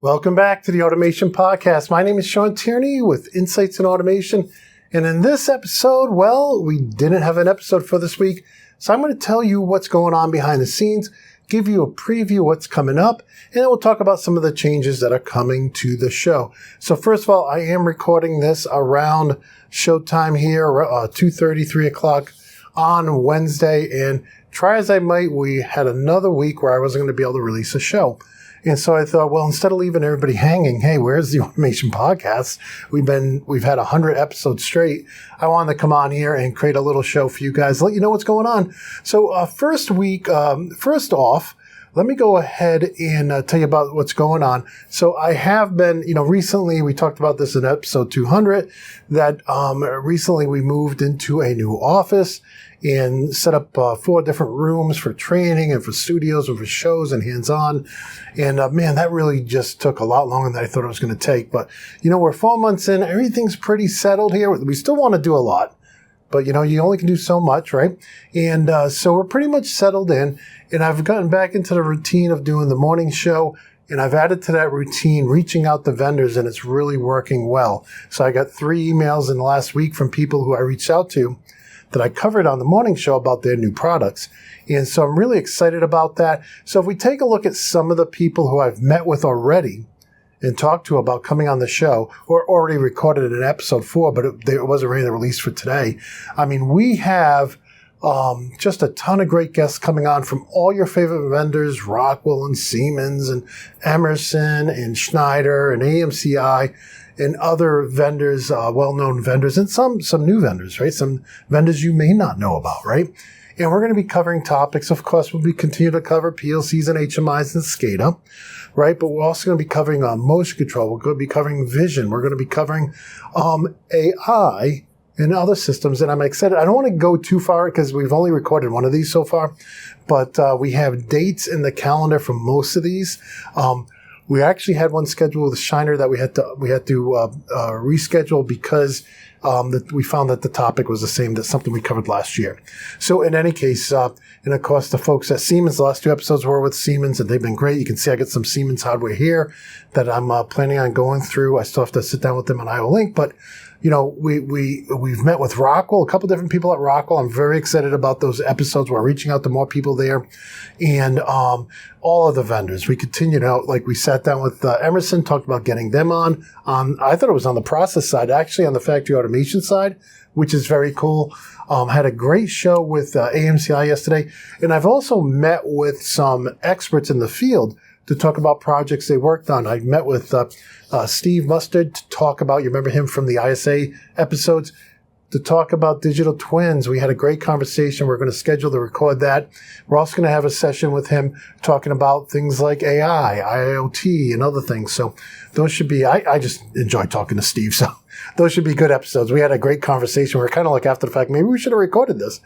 Welcome back to the Automation Podcast. My name is Shawn Tierney with Insights in Automation. And in this episode, well, we didn't have an episode for this week. So I'm going to tell you what's going on behind the scenes, give you a preview of what's coming up, and then we'll talk about some of the changes that are coming to the show. So first of all, I am recording this around showtime here, 2:30, 3 o'clock on Wednesday. And try as I might, we had another week where I wasn't going to be able to release a show. And so I thought, well, instead of leaving everybody hanging, hey, where's the Automation Podcast? We've had 100 episodes straight. I wanted to come on here and create a little show for you guys, let you know what's going on. So first off, let me go ahead and tell you about what's going on. So I have been, recently we talked about this in episode 200, that recently we moved into a new office and set up 4 different rooms for training and for studios and for shows and hands-on. And man, that really just took a lot longer than I thought it was going to take. But, we're 4 months in. Everything's pretty settled here. We still want to do a lot. But, you only can do so much, right? And so we're pretty much settled in. And I've gotten back into the routine of doing the morning show. And I've added to that routine reaching out to vendors, and it's really working well. So I got 3 emails in the last week from people who I reached out to that I covered on the morning show about their new products. And so I'm really excited about that. So if we take a look at some of the people who I've met with already and talked to about coming on the show, or already recorded an episode for, but it wasn't ready to release for today. I mean, we have just a ton of great guests coming on from all your favorite vendors, Rockwell and Siemens and Emerson and Schneider and AMCI. And other vendors, well-known vendors, and some new vendors, right? Some vendors you may not know about, right? And we're going to be covering topics. Of course, we'll continue to cover PLCs and HMIs and SCADA, right? But we're also going to be covering motion control. We're going to be covering vision. We're going to be covering AI and other systems. And I'm excited. I don't want to go too far because we've only recorded one of these so far, but we have dates in the calendar for most of these. We actually had one scheduled with Shiner that we had to reschedule because we found that the topic was the same. That's something we covered last year. So in any case, and of course the folks at Siemens, the last 2 episodes were with Siemens, and they've been great. You can see I got some Siemens hardware here that I'm planning on going through. I still have to sit down with them on IO Link, but we've met with Rockwell, a couple different people at Rockwell. I'm very excited about those episodes. We're reaching out to more people there, and all of the vendors. We continued out, like we sat down with Emerson, talked about getting them on. I thought it was on the process side, actually on the factory automation side, which is very cool. Had a great show with AMCI yesterday, and I've also met with some experts in the field to talk about projects they worked on. I met with Steve Mustard to talk about, you remember him from the ISA episodes, to talk about digital twins. We had a great conversation. We're going to schedule to record that. We're also going to have a session with him talking about things like AI, IoT, and other things. So those should be, I just enjoy talking to Steve. So those should be good episodes. We had a great conversation. We're kind of like after the fact, maybe we should have recorded this.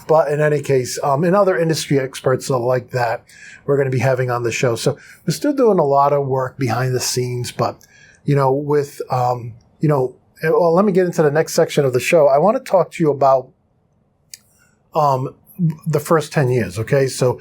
But in any case, and other industry experts like that, we're going to be having on the show. So we're still doing a lot of work behind the scenes, but, well, let me get into the next section of the show. I want to talk to you about the first 10 years, okay? So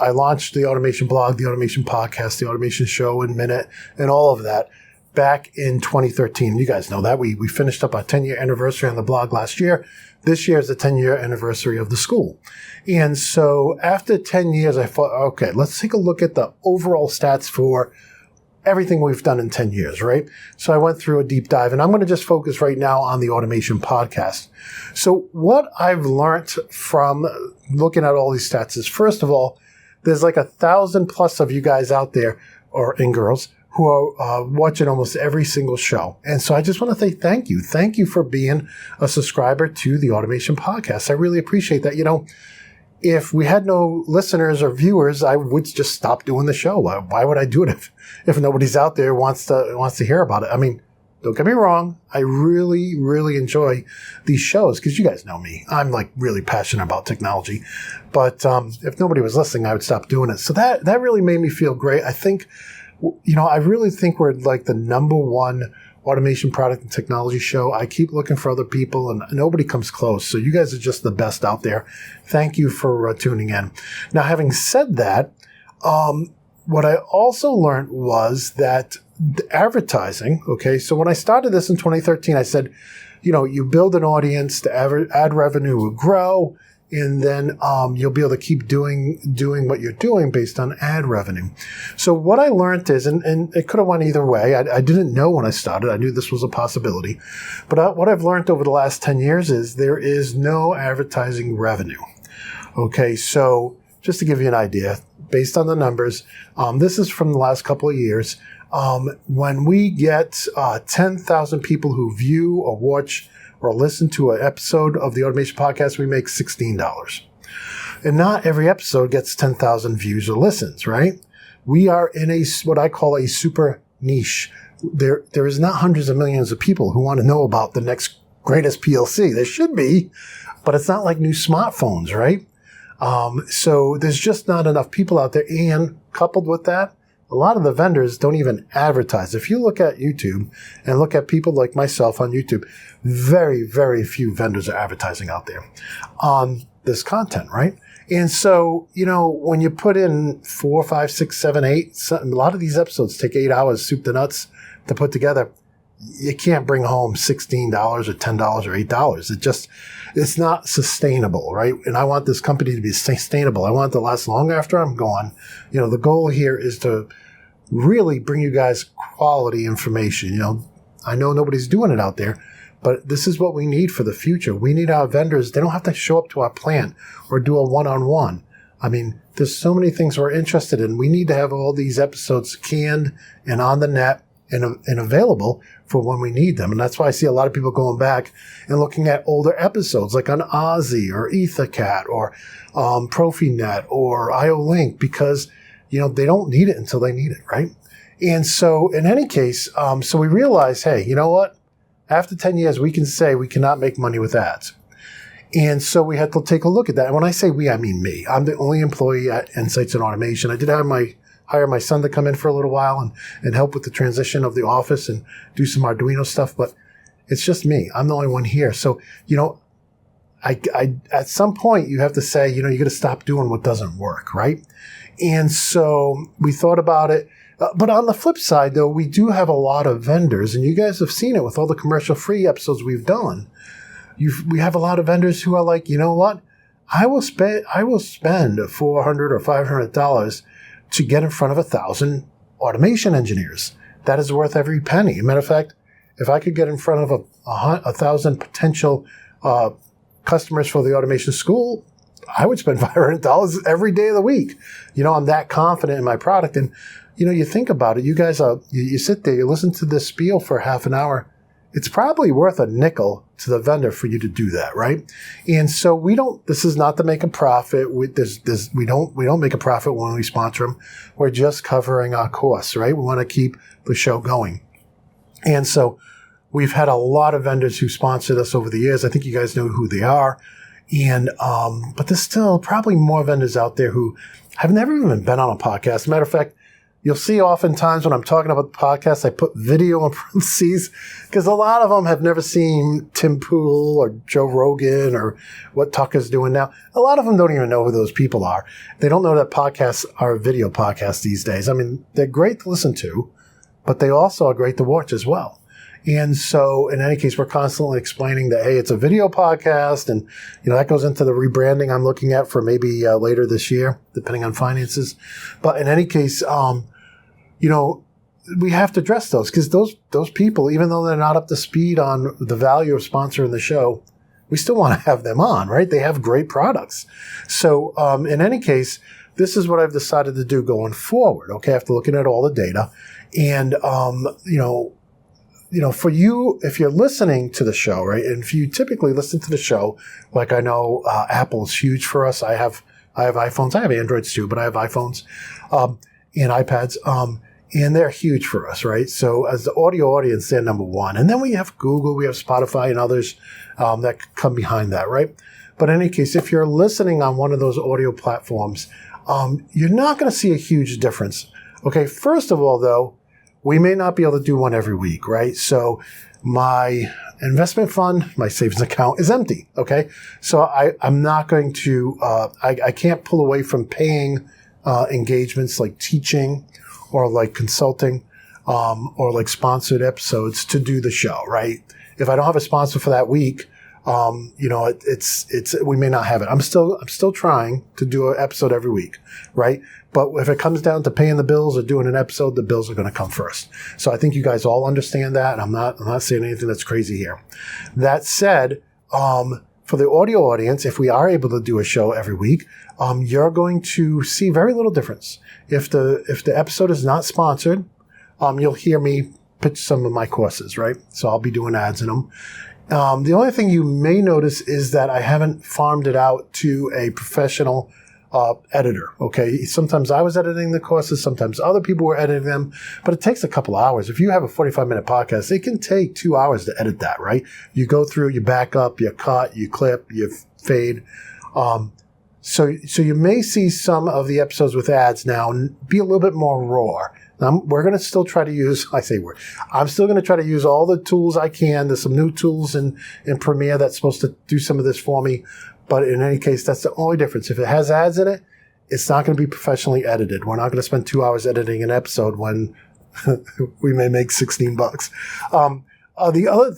I launched the Automation blog, the Automation Podcast, the Automation Show in Minute, and all of that back in 2013. You guys know that. We finished up our 10-year anniversary on the blog last year. This year is the 10-year anniversary of the school. And so after 10 years, I thought, okay, let's take a look at the overall stats for everything we've done in 10 years, right? So I went through a deep dive, and I'm going to just focus right now on the Automation Podcast. So what I've learned from looking at all these stats is, first of all, there's like 1,000 plus of you guys out there, and girls, who are watching almost every single show. And so I just want to say thank you. Thank you for being a subscriber to the Automation Podcast. I really appreciate that. If we had no listeners or viewers, I would just stop doing the show. Why would I do it if nobody's out there wants to hear about it? I mean, don't get me wrong. I really, really enjoy these shows because you guys know me. I'm like really passionate about technology. But if nobody was listening, I would stop doing it. So that really made me feel great. I think, I really think we're like the number one automation product and technology show. I keep looking for other people and nobody comes close. So you guys are just the best out there. Thank you for tuning in. Now, having said that, what I also learned was that the advertising, okay, so when I started this in 2013, I said, you build an audience, the ad revenue will grow, and then you'll be able to keep doing what you're doing based on ad revenue. So what I learned is, and it could have went either way. I didn't know when I started. I knew this was a possibility. But what I've learned over the last 10 years is there is no advertising revenue. Okay, so just to give you an idea, based on the numbers, this is from the last couple of years. When we get 10,000 people who view or watch or listen to an episode of the Automation Podcast, we make $16. And not every episode gets 10,000 views or listens, right? We are in what I call a super niche. There is not hundreds of millions of people who want to know about the next greatest PLC. There should be, but it's not like new smartphones, right? So there's just not enough people out there. And coupled with that, a lot of the vendors don't even advertise. If you look at YouTube and look at people like myself on YouTube, very, very few vendors are advertising out there on this content, right? And so, when you put in 4, 5, 6, 7, 8, a lot of these episodes take 8 hours, soup to nuts, to put together. You can't bring home $16 or $10 or $8. It's not sustainable, right? And I want this company to be sustainable. I want it to last long after I'm gone. The goal here is to really bring you guys quality information. I know nobody's doing it out there, but this is what we need for the future. We need our vendors. They don't have to show up to our plant or do a one-on-one. I mean, there's so many things we're interested in. We need to have all these episodes canned and on the net and available for when we need them. And that's why I see a lot of people going back and looking at older episodes like on Aussie or EtherCat or Profinet or IO-Link because, they don't need it until they need it, right? And so in any case, so we realized, hey, you know what? After 10 years, we can say we cannot make money with ads. And so we had to take a look at that. And when I say we, I mean me. I'm the only employee at Insights and Automation. I did hire my son to come in for a little while and help with the transition of the office and do some Arduino stuff, but it's just me. I'm the only one here. So, I at some point you have to say, you got to stop doing what doesn't work, right? And so we thought about it. But on the flip side, though, we do have a lot of vendors, and you guys have seen it with all the commercial-free episodes we've done. We have a lot of vendors who are like, you know what? I will spend $400 or $500 to get in front of 1,000 automation engineers. That is worth every penny. As a matter of fact, if I could get in front of 1,000 potential customers for the automation school, I would spend $500 every day of the week. I'm that confident in my product. And, you think about it. You guys, you sit there, you listen to this spiel for half an hour. It's probably worth a nickel to the vendor for you to do that, right? And so this is not to make a profit. We don't make a profit when we sponsor them. We're just covering our costs, right? We want to keep the show going. And so we've had a lot of vendors who sponsored us over the years. I think you guys know who they are. And, but there's still probably more vendors out there who have never even been on a podcast. As a matter of fact, you'll see oftentimes when I'm talking about the podcast, I put video in parentheses because a lot of them have never seen Tim Pool or Joe Rogan or what Tucker's doing now. A lot of them don't even know who those people are. They don't know that podcasts are video podcasts these days. I mean, they're great to listen to, but they also are great to watch as well. And so in any case, we're constantly explaining that, hey, it's a video podcast. And, that goes into the rebranding I'm looking at for maybe later this year, depending on finances. But in any case, we have to address those because those people, even though they're not up to speed on the value of sponsoring the show, we still want to have them on, right? They have great products. So in any case, this is what I've decided to do going forward, okay, after looking at all the data. And, for you, if you're listening to the show, right, and if you typically listen to the show, like I know Apple's huge for us. I have iPhones. I have Androids too, but I have iPhones and iPads, and they're huge for us, right? So as the audio audience, they're number one. And then we have Google, we have Spotify, and others that come behind that, right? But in any case, if you're listening on one of those audio platforms, you're not going to see a huge difference. Okay, first of all, though, we may not be able to do one every week, right? So my investment fund, my savings account is empty, okay? So I'm not going to, I can't pull away from paying engagements like teaching or like consulting or like sponsored episodes to do the show, right? If I don't have a sponsor for that week, we may not have it. I'm still trying to do an episode every week, right? But if it comes down to paying the bills or doing an episode, the bills are going to come first. So I think you guys all understand that. I'm not saying anything that's crazy here. That said, for the audio audience, if we are able to do a show every week, you're going to see very little difference. If the episode is not sponsored, you'll hear me pitch some of my courses, right? So I'll be doing ads in them. The only thing you may notice is that I haven't farmed it out to a professional editor, okay? Sometimes I was editing the courses, sometimes other people were editing them, but it takes a couple hours. If you have a 45-minute podcast, it can take 2 hours to edit that, right? You go through, you back up, you cut, you clip, you fade. So you may see some of the episodes with ads now be a little bit more raw. We're going to still try to use, I'm still going to try to use all the tools I can. There's some new tools in Premiere that's supposed to do some of this for me. But in any case, that's the only difference. If it has ads in it, it's not going to be professionally edited. We're not going to spend 2 hours editing an episode when we may make $16.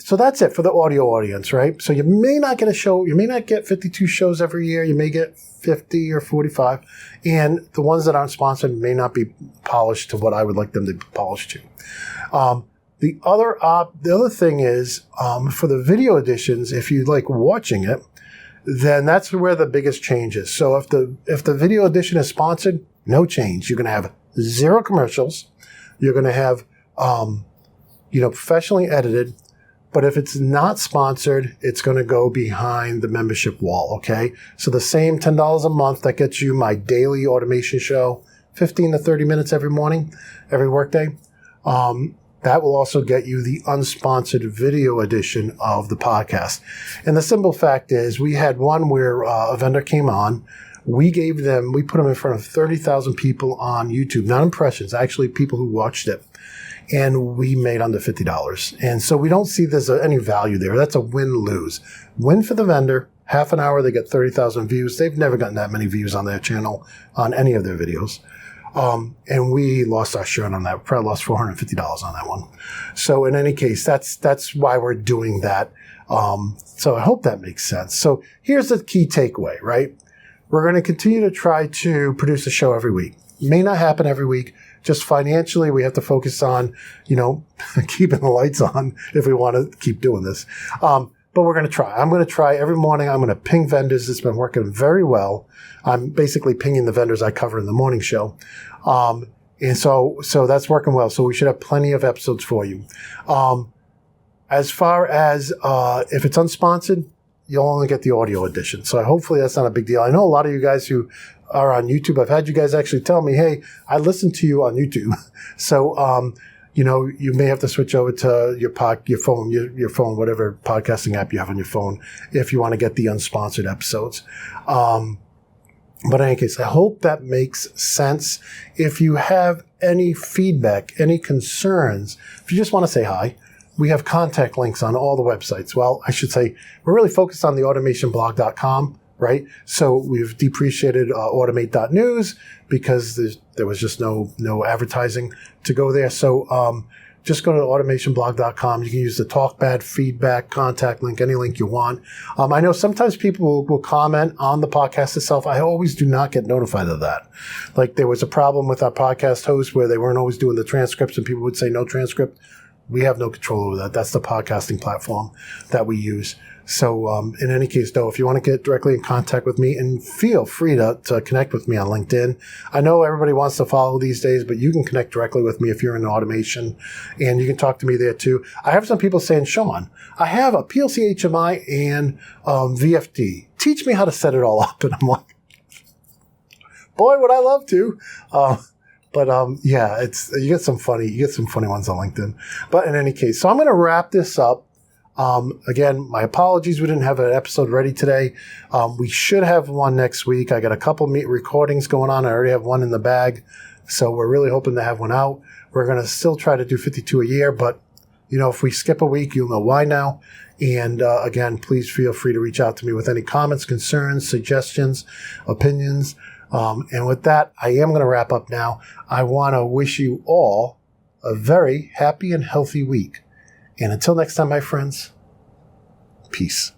So that's it for the audio audience, right? So you may not get a show, you may not get 52 shows every year, you may get 50 or 45, and the ones that aren't sponsored may not be polished to what I would like them to be polished to. The other thing is, for the video editions, if you like watching it, then that's where the biggest change is. So if the video edition is sponsored, no change. You're going to have 0 commercials. You're going to have professionally edited, but if it's not sponsored, it's going to go behind the membership wall, okay? So the same $10 a month that gets you my daily automation show, 15 to 30 minutes every morning, every workday, that will also get you the unsponsored video edition of the podcast. And the simple fact is, we had one where a vendor came on. We put them in front of 30,000 people on YouTube, not impressions, actually people who watched it. And we made under $50. And so we don't see there's any value there. That's a win-lose. Win for the vendor. Half an hour, they get 30,000 views. They've never gotten that many views on their channel, on any of their videos. And we lost our shirt on that. We probably lost $450 on that one. So in any case, that's why we're doing that. So I hope that makes sense. So here's the key takeaway, right? We're going to continue to try to produce a show every week. May not happen every week. Just financially, we have to focus on, keeping the lights on if we want to keep doing this. But we're going to try. I'm going to try every morning. I'm going to ping vendors. It's been working very well. I'm basically pinging the vendors I cover in the morning show. And so that's working well. So we should have plenty of episodes for you. As far as if it's unsponsored, you'll only get the audio edition. So hopefully that's not a big deal. I know a lot of you guys who are on YouTube, I've had you guys actually tell me, hey, I listen to you on YouTube. So, you may have to switch over to your phone, whatever podcasting app you have on your phone, if you want to get the unsponsored episodes. But in any case, I hope that makes sense. If you have any feedback, any concerns, if you just want to say hi, we have contact links on all the websites. Well, I should say we're really focused on the automationblog.com, right? So we've depreciated automate.news because there was just no advertising to go there. So just go to automationblog.com. You can use the talk bad feedback contact link, any link you want. I know sometimes people will comment on the podcast itself. I always do not get notified of that. Like there was a problem with our podcast host where they weren't always doing the transcripts and people would say no transcript. We have no control over that. That's the podcasting platform that we use. So in any case, though, if you want to get directly in contact with me, and feel free to connect with me on LinkedIn. I know everybody wants to follow these days, but you can connect directly with me if you're in automation, and you can talk to me there too. I have some people saying, Shawn, I have a PLC HMI and VFD. Teach me how to set it all up. And I'm like, boy, would I love to. But you get some funny ones on LinkedIn. But in any case, so I'm going to wrap this up. Again, my apologies. We didn't have an episode ready today. We should have one next week. I got a couple recordings going on. I already have one in the bag. So we're really hoping to have one out. We're going to still try to do 52 a year, but if we skip a week, you'll know why now. And again, please feel free to reach out to me with any comments, concerns, suggestions, opinions. And with that, I am going to wrap up now. I want to wish you all a very happy and healthy week. And until next time, my friends, peace.